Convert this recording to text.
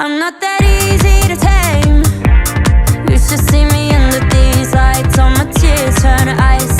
I'm not that easy to tame. You should see me under these lights. All my tears turn to ice.